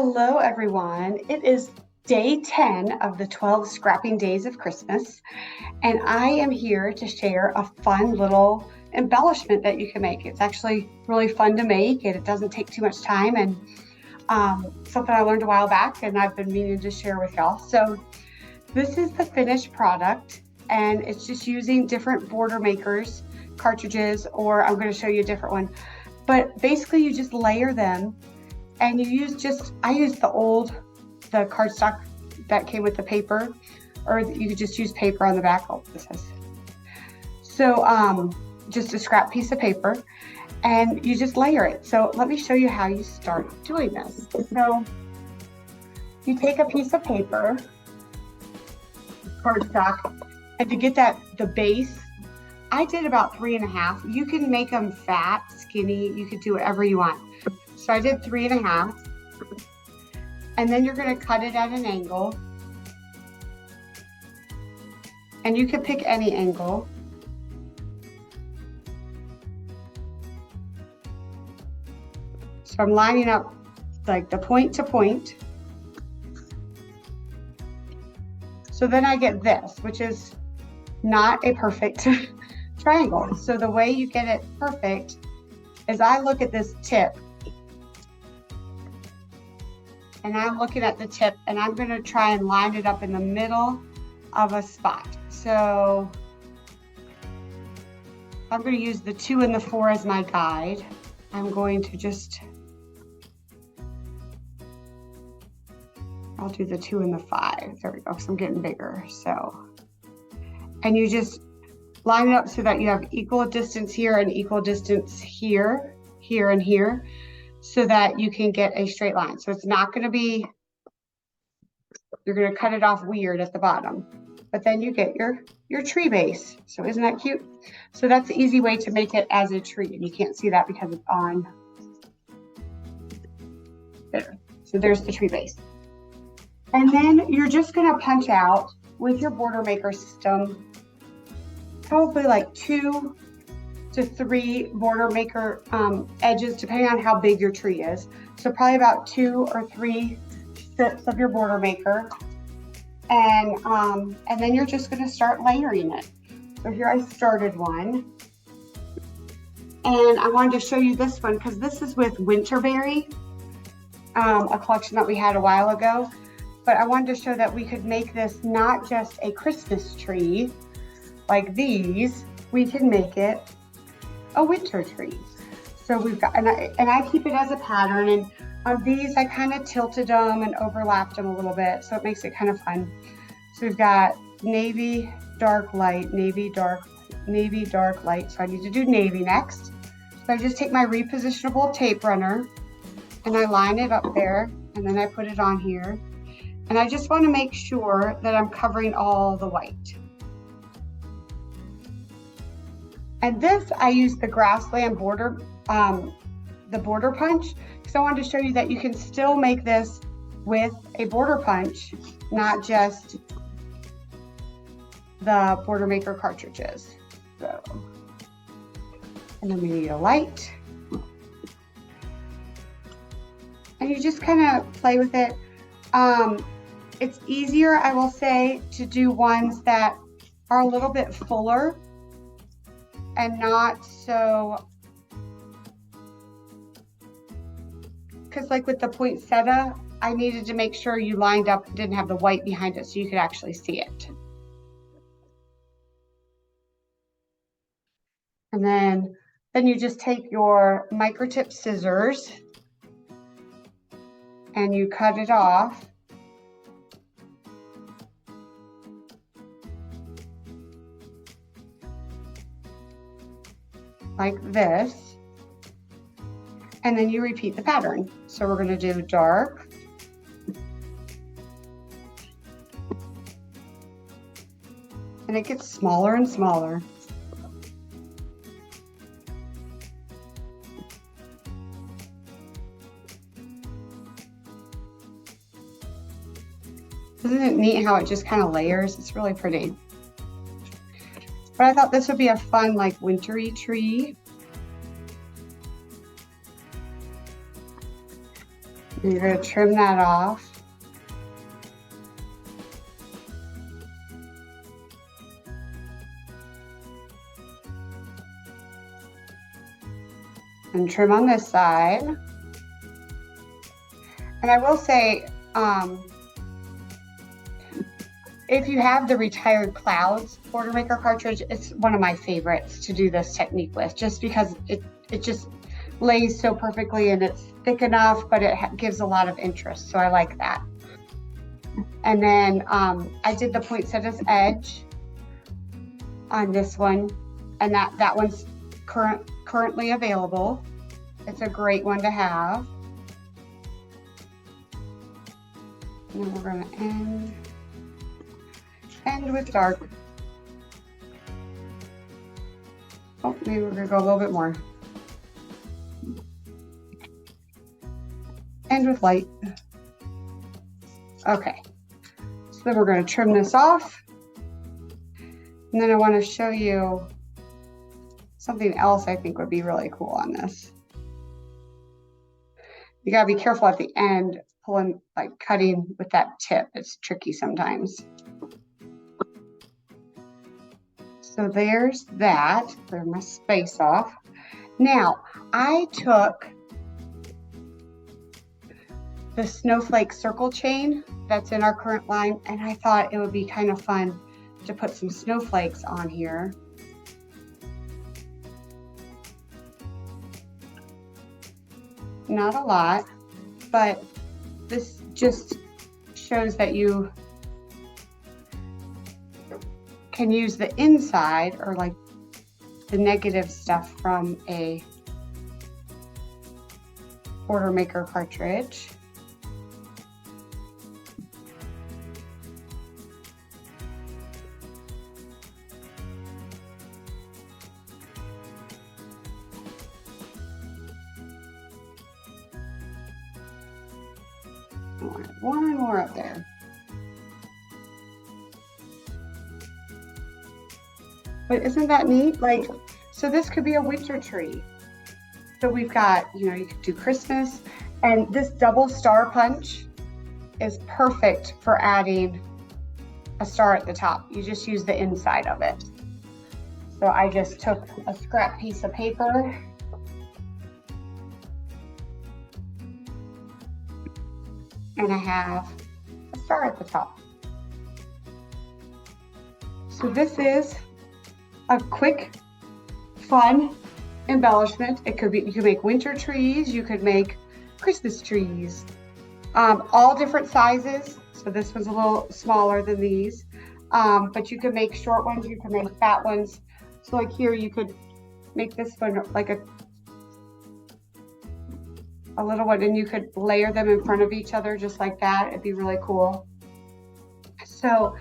Hello, everyone. It is day 10 of the 12 scrapping days of Christmas, and I am here to share a fun little embellishment that you can make. It's actually really fun to make, and it doesn't take too much time, and something I learned a while back, and I've been meaning to share with y'all. So this is the finished product, and it's just using different border makers, cartridges, or I'm going to show you a different one. But basically, you just layer them. And you use I used the cardstock that came with the paper, or you could just use paper on the back. Oh, this is. So just a scrap piece of paper, and you just layer it. So let me show you how you start doing this. So you take a piece of paper, cardstock, and to get the base, I did about 3.5. You can make them fat, skinny, you could do whatever you want. So I did 3.5, and then you're going to cut it at an angle, and you can pick any angle. So I'm lining up like the point to point. So then I get this, which is not a perfect triangle. So the way you get it perfect is I look at this tip, and I'm looking at the tip, and I'm going to try and line it up in the middle of a spot. So I'm going to use the 2 and the 4 as my guide. I'm going to I'll do the 2 and the 5. There we go, because I'm getting bigger. So, and you just line it up so that you have equal distance here and equal distance here, here, and here, so that you can get a straight line. So it's not going to be, you're going to cut it off weird at the bottom, but then you get your tree base. So isn't that cute? So that's the easy way to make it as a tree, and you can't see that because it's on there. So there's the tree base. And then you're just going to punch out with your border maker system, probably like 2 to 3 border maker edges, depending on how big your tree is. So probably about 2 or 3 strips of your border maker, and then you're just going to start layering it. So here I started one, and I wanted to show you this one because this is with Winterberry, a collection that we had a while ago. But I wanted to show that we could make this not just a Christmas tree like these, we can make it a winter tree. So we've got, and I keep it as a pattern, and on these I kind of tilted them and overlapped them a little bit, so it makes it kind of fun. So we've got navy, dark, light, navy, dark, light. So I need to do navy next. So I just take my repositionable tape runner and I line it up there, and then I put it on here. And I just want to make sure that I'm covering all the white. And this, I use the Grassland border, the border punch, because I wanted to show you that you can still make this with a border punch, not just the border maker cartridges. So, and then we need a light. And you just kind of play with it. It's easier, I will say, to do ones that are a little bit fuller and not so, because like with the poinsettia, I needed to make sure you lined up and didn't have the white behind it so you could actually see it. And then you just take your microtip scissors and you cut it off. Like this, and then you repeat the pattern. So we're going to do dark, and it gets smaller and smaller. Isn't it neat how it just kind of layers? It's really pretty. But I thought this would be a fun, like, wintry tree. And you're going to trim that off. And trim on this side. And I will say, if you have the Retired Clouds border maker cartridge, it's one of my favorites to do this technique with, just because it just lays so perfectly and it's thick enough, but it gives a lot of interest. So I like that. And then I did the poinsettia's edge on this one, and that one's currently available. It's a great one to have. And then we're going to end with dark. Oh, maybe we're going to go a little bit more. End with light. Okay, so then we're going to trim this off. And then I want to show you something else I think would be really cool on this. You got to be careful at the end, pulling, like cutting with that tip. It's tricky sometimes. So there's that. Clear my space off. Now, I took the snowflake circle chain that's in our current line, and I thought it would be kind of fun to put some snowflakes on here. Not a lot, but this just shows that you can use the inside, or like the negative stuff from a border maker cartridge. One more up there. But isn't that neat? Like, so this could be a winter tree. So we've got, you know, you could do Christmas, and this double star punch is perfect for adding a star at the top. You just use the inside of it. So I just took a scrap piece of paper and I have a star at the top. So this is a quick, fun embellishment. It could be, you could make winter trees, you could make Christmas trees, all different sizes. So this one's a little smaller than these, but you could make short ones, you can make fat ones. So like here, you could make this one like a little one, and you could layer them in front of each other just like that. It'd be really cool. So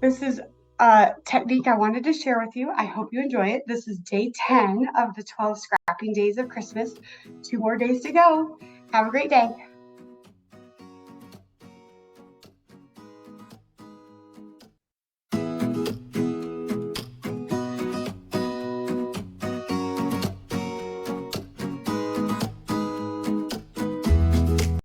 this is a technique I wanted to share with you. I hope you enjoy it. This is day 10 of the 12 scrapping days of Christmas. 2 more days to go. Have a great day.